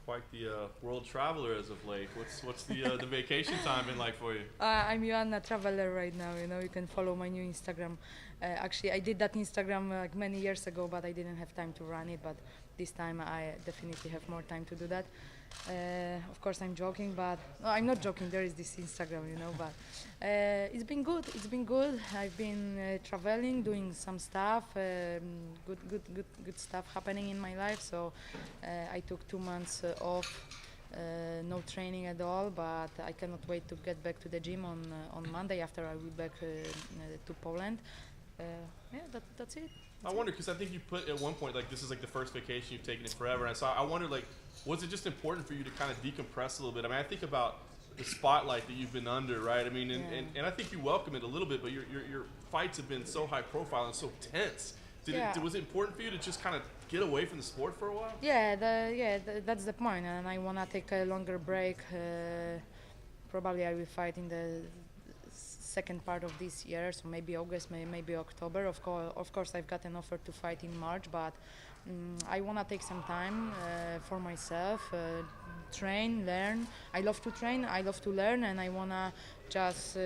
quite the world traveler as of late. What's the vacation time been like for you? I'm Joanna Traveler right now. You can follow my new Instagram. Actually, I did that Instagram like many years ago, but I didn't have time to run it. But this time, I definitely have more time to do that. Of course, I'm joking, but no, I'm not joking. There is this Instagram. But it's been good. It's been good. I've been traveling, doing some stuff, good stuff happening in my life. So I took 2 months off. No training at all, but I cannot wait to get back to the gym on Monday after I will be back to Poland. Uh, yeah, that's it. I wonder because I think you put at one point like this is like the first vacation you've taken in forever, and so I wonder like was it just important for you to kind of decompress a little bit? I mean, I think about the spotlight that you've been under, right? I mean, and I think you welcome it a little bit, but your fights have been so high profile and so tense. Was it important for you to just kind of get away from the sport for a while? That's the point, and I wanna take a longer break. Probably I will fight in the second part of this year, so maybe August, maybe October. Of course, I've got an offer to fight in March, but I wanna take some time for myself, train, learn. I love to train, I love to learn, and I wanna just.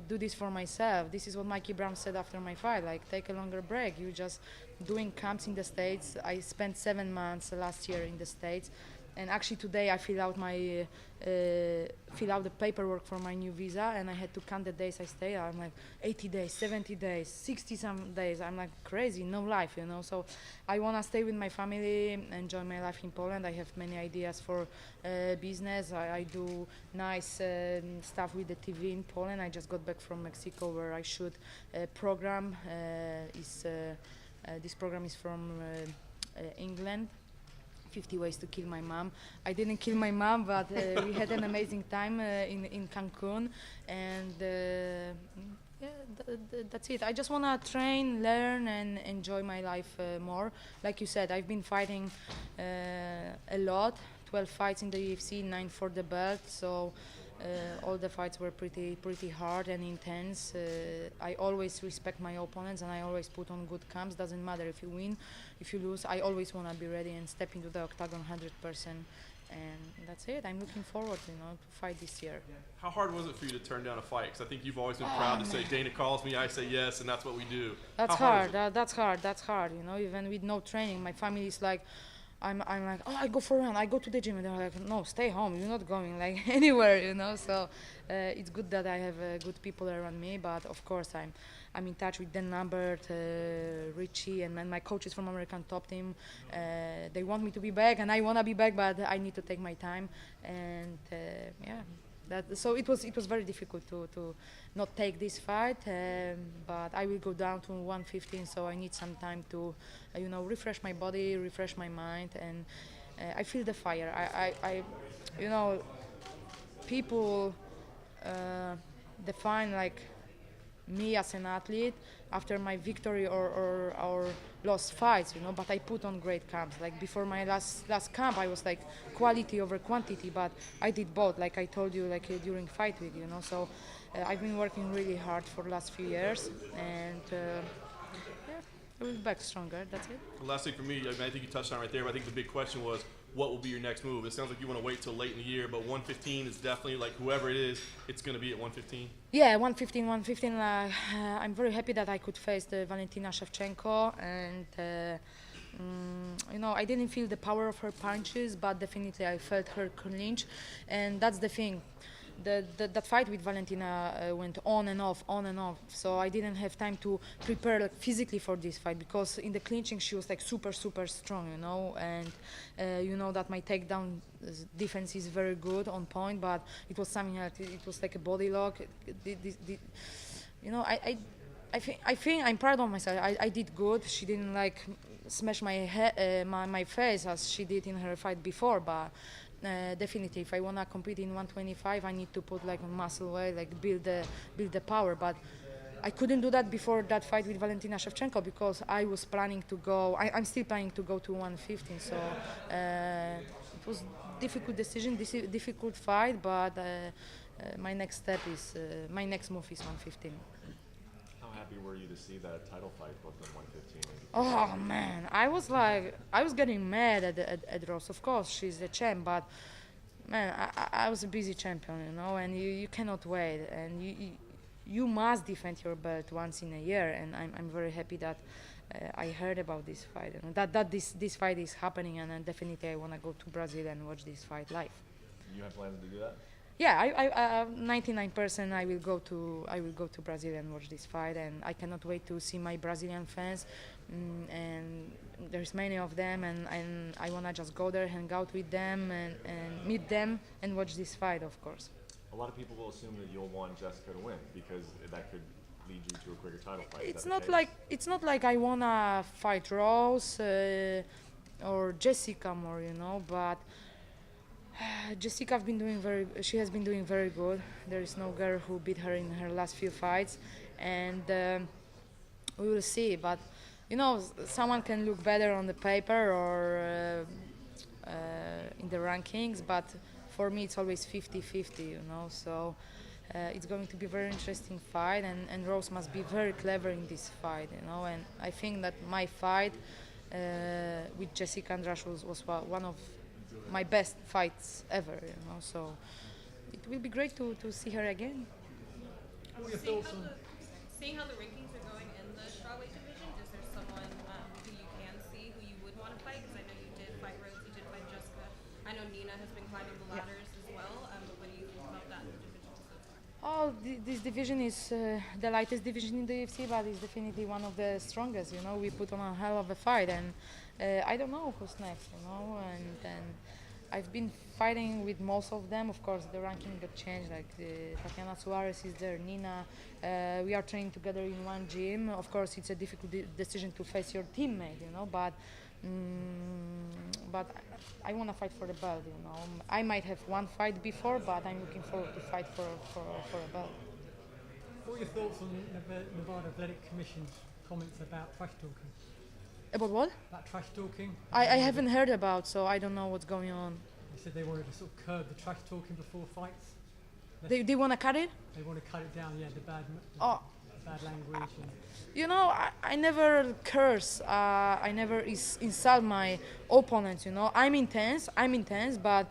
Do this for myself. This is what Mikey Brown said after my fight, like take a longer break. You just doing camps in the States. I spent 7 months last year in the States, and actually today I fill out the paperwork for my new visa, and I had to count the days I stay. I'm like 80 days, 70 days, 60 some days. I'm like crazy, no life. So I wanna stay with my family, enjoy my life in Poland. I have many ideas for business. I do nice stuff with the TV in Poland. I just got back from Mexico where I shoot a program. This program is from England. 50 Ways to Kill My Mom. I didn't kill my mom, but we had an amazing time in Cancun, and that's it. I just want to train, learn, and enjoy my life more. Like you said, I've been fighting a lot, 12 fights in the UFC, 9 for the belt, so all the fights were pretty hard and intense. I always respect my opponents, and I always put on good camps. Doesn't matter if you win, if you lose. I always want to be ready and step into the octagon 100%. And that's it. I'm looking forward, to fight this year. How hard was it for you to turn down a fight? Because I think you've always been proud to say, Dana calls me, I say yes, and that's what we do. That's hard. That's hard. Even with no training, my family is like, I'm like, oh, I go for a run, I go to the gym, and they're like, no, stay home, you're not going like anywhere, So it's good that I have good people around me, but of course I'm in touch with Dan Lambert, Richie, and my coaches from American Top Team. They want me to be back, and I want to be back, but I need to take my time, and so it was very difficult to not take this fight, but I will go down to 115, so I need some time to refresh my body, refresh my mind, and I feel the fire. I people define like me as an athlete after my victory or lost fights, but I put on great camps. Like before my last camp, I was like quality over quantity, but I did both, like I told you, like during fight week, So I've been working really hard for the last few years, and I will be back stronger. That's it. The last thing for me, I think you touched on it right there, but I think the big question was, what will be your next move? It sounds like you want to wait till late in the year, but 115 is definitely, like whoever it is, it's going to be at 115. Yeah, 115. I'm very happy that I could face the Valentina Shevchenko, and I didn't feel the power of her punches, but definitely I felt her clinch, and that's the thing. That fight with Valentina went on and off, so I didn't have time to prepare like, physically for this fight, because in the clinching she was like super strong, and that my takedown defense is very good, on point, but it was something like it was like a body lock. I think I'm proud of myself. I did good. She didn't like smash my face as she did in her fight before, but definitely, if I wanna compete in 125, I need to put like muscle weight, like build the power. But I couldn't do that before that fight with Valentina Shevchenko, because I was planning to go. I'm still planning to go to 115. So it was difficult decision, difficult fight. But my next move is 115. How happy happy were you to see that title fight booked on 115? Oh man, I was getting mad at Rose. Of course, she's the champ, but man, I was a busy champion, you know, and you cannot wait, and you must defend your belt once in a year, and I'm very happy that I heard about this fight, you know, that this fight is happening, and definitely I want to go to Brazil and watch this fight live. You have plans to do that? Yeah, I 99% I will go to Brazil and watch this fight, and I cannot wait to see my Brazilian fans, and there's many of them, and I wanna just go there, hang out with them, and meet them, and watch this fight, of course. A lot of people will assume that you'll want Jessica to win because that could lead you to a quicker title fight. It's not like I wanna fight Rose or Jessica more, you know, but. Jessica she has been doing very good. There is no girl who beat her in her last few fights, and we will see. But you know, someone can look better on the paper or in the rankings, but for me it's always 50-50, you know. So it's going to be a very interesting fight, and Rose must be very clever in this fight, you know. And I think that my fight with Jessica Andrade was one of my best fights ever, you know, so it will be great to see her again. Seeing how the rankings are going in the strawweight division, is there someone who you can see who you would want to fight? Because I know you did fight Rose, you did fight Jessica. I know Nina has been climbing the ladders as well. But what do you think about that division so far? This division is the lightest division in the UFC, but it's definitely one of the strongest, you know. We put on a hell of a fight, and I don't know who's next, you know, and I've been fighting with most of them. Of course, the ranking got changed, like Tatiana Suarez is there, Nina. We are training together in one gym. Of course, it's a difficult decision to face your teammate, you know, but I want to fight for the belt, you know. I might have one fight before, but I'm looking forward to fight for a belt. What are your thoughts on Nevada Athletic Commission's comments about trash talking? About what? About trash talking? I haven't heard about, so I don't know what's going on. They said they wanted to sort of curb the trash talking before fights. They want to cut it? They want to cut it down, yeah, the bad language. You know, I never curse. I never insult my opponents, you know. I'm intense, but,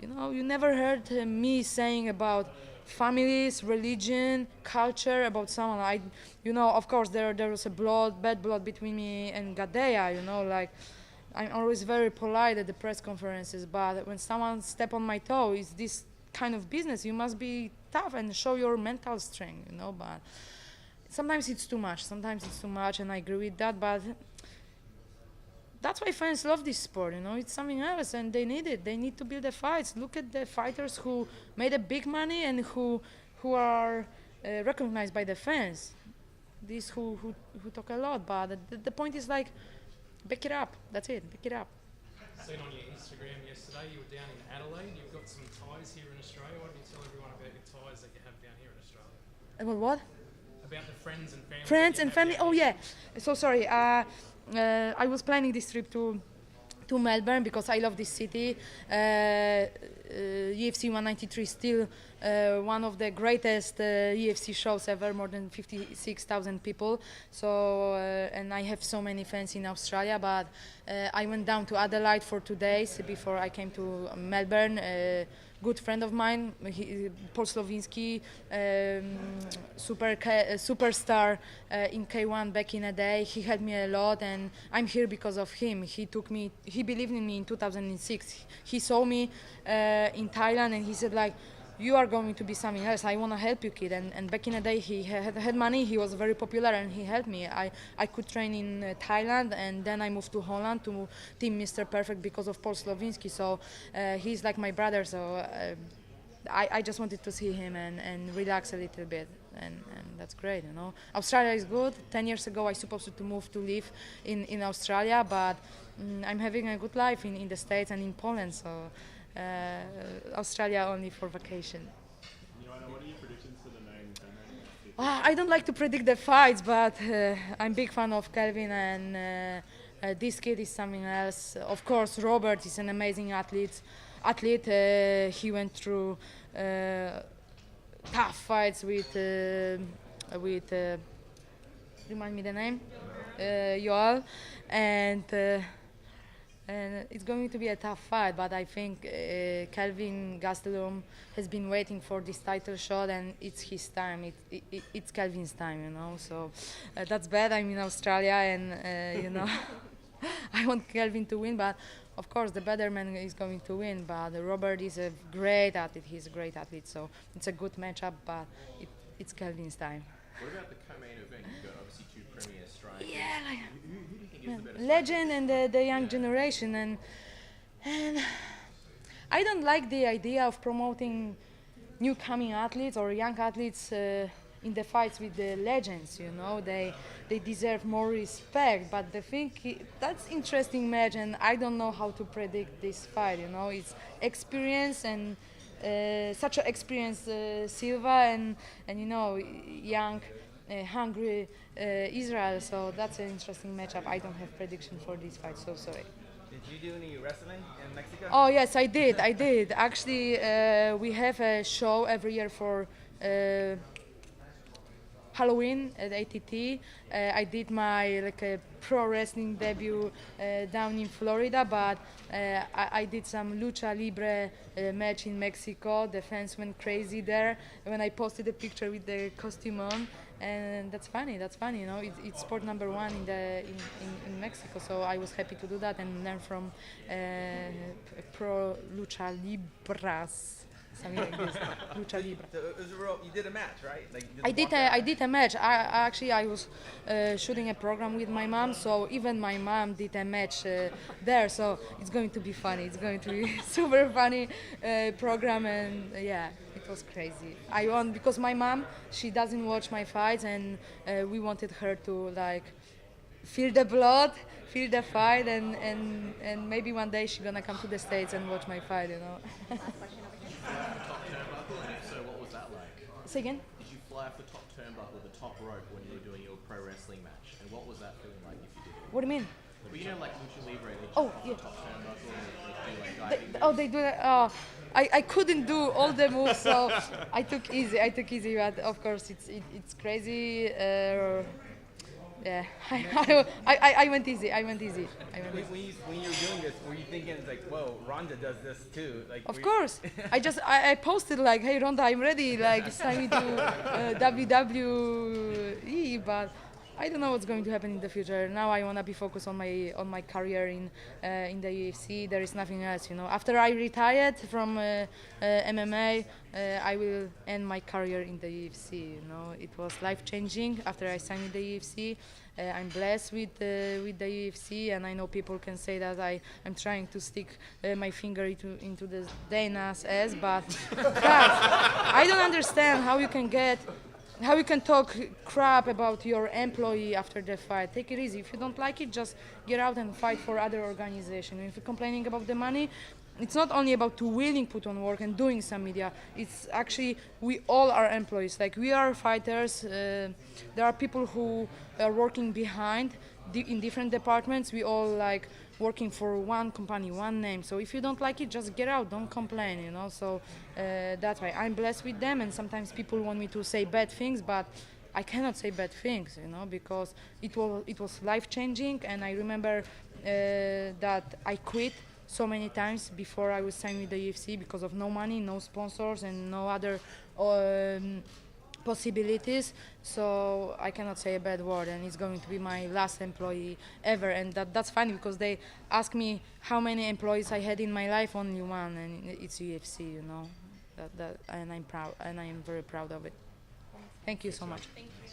you know, you never heard me saying about families, religion, culture, about someone. You know, of course, there was bad blood between me and Gadea, you know, like, I'm always very polite at the press conferences, but when someone step on my toe, it's this kind of business. You must be tough and show your mental strength, you know, but sometimes it's too much, and I agree with that, but that's why fans love this sport, you know. It's something else, and they need it. They need to build the fights. Look at the fighters who made a big money and who are recognized by the fans. These who talk a lot, but the point is, like, back it up. That's it. Back it up. Seen on your Instagram yesterday, you were down in Adelaide. You've got some ties here in Australia. Why don't you tell everyone about your ties that you have down here in Australia? About what? About the friends and family. Friends and family. Oh yeah. So sorry. I was planning this trip to Melbourne because I love this city. UFC 193 is still one of the greatest UFC shows ever, more than 56,000 people. So, and I have so many fans in Australia, but I went down to Adelaide for 2 days before I came to Melbourne. Good friend of mine, Paul Slovinsky, superstar in K1 back in the day. He helped me a lot, and I'm here because of him. He believed in me in 2006. He saw me in Thailand, and he said, like, you are going to be something else. I want to help you, kid. And back in the day, he had money. He was very popular, and he helped me. I could train in Thailand, and then I moved to Holland to Team Mr. Perfect because of Paul Slovinsky. So he's like my brother. So I just wanted to see him and relax a little bit. And that's great, you know. Australia is good. 10 years ago, I supposed to move to live in Australia, but I'm having a good life in the States and in Poland. So. Australia only for vacation. Joanna, what are your predictions for the main event? I don't like to predict the fights, but I'm a big fan of Kelvin, and this kid is something else. Of course, Robert is an amazing athlete. He went through tough fights with with remind me the name, Yoel, and it's going to be a tough fight, but I think Kelvin Gastelum has been waiting for this title shot, and it's his time. It's Kelvin's time, you know. So that's bad. I'm in Australia, and you know, I want Kelvin to win, but of course the better man is going to win. But Robert is a great athlete. He's a great athlete, so it's a good matchup. But it's Kelvin's time. What about the co-main event? You've got obviously two premier strikers. Yeah, like Who do you think is the better legend and the young generation, and I don't like the idea of promoting new coming athletes or young athletes in the fights with the legends. You know, they deserve more respect. But the thing that's interesting match, and I don't know how to predict this fight. You know, it's experience and. Such an experienced Silva and you know young, hungry Israel. So that's an interesting matchup. I don't have prediction for this fight. So sorry. Did you do any wrestling in Mexico? Oh yes, I did. I did. Actually, we have a show every year for Halloween at ATT. I did my pro wrestling debut down in Florida, but I did some lucha libre match in Mexico. The fans went crazy there when I posted a picture with the costume on, and that's funny. That's funny, you know. It's sport number one in Mexico, so I was happy to do that and learn from pro lucha libras. Something like this, lucha libre. So it was a real, you did a match, right? Like you I walkout. did a match. I was shooting a program with my mom, so even my mom did a match there. So it's going to be funny. It's going to be super funny program, and yeah, it was crazy. I won because my mom, she doesn't watch my fights, and we wanted her to feel the blood, feel the fight, and maybe one day she's gonna come to the States and watch my fight. You know. top turnbuckle, and if so, what was that like? Say again. Did you fly off the top turnbuckle, the top rope, when you were doing your pro wrestling match? And what was that feeling like if you did it? What do you mean? Well, you know, like lucha libre, they jump Oh, off yeah. the top turnbuckle and they do like diving. They do that. Oh, I couldn't do all the moves, so I took easy. But of course, it's crazy. Yeah, I went easy. When you were doing this, were you thinking like, whoa, Ronda does this too? Like, Of course, I posted like, hey Ronda, I'm ready. Like, sign me to WWE. But I don't know what's going to happen in the future. Now I wanna be focused on my career in the UFC. There is nothing else, you know. After I retired from MMA, I will end my career in the UFC. You know, it was life changing after I signed with the UFC. I'm blessed with the UFC, and I know people can say that I'm trying to stick my finger into the Dana's ass, but guys, I don't understand how you can talk crap about your employee after the fight. Take it easy. If you don't like it, just get out and fight for other organizations. If you're complaining about the money, it's not only about to willing put on work and doing some media. It's actually, we all are employees. Like, we are fighters. There are people who are working behind in different departments. We all working for one company, one name. So if you don't like it, just get out. Don't complain, you know. So that's why I'm blessed with them. And sometimes people want me to say bad things, but I cannot say bad things, you know, because it was life changing. And I remember that I quit so many times before I was signed with the UFC because of no money, no sponsors, and no other possibilities. So I cannot say a bad word, and it's going to be my last employee ever. And that's funny because they ask me how many employees I had in my life. Only one, and it's UFC, you know. And I'm proud, and I am very proud of it. Thank you so much. Thank you.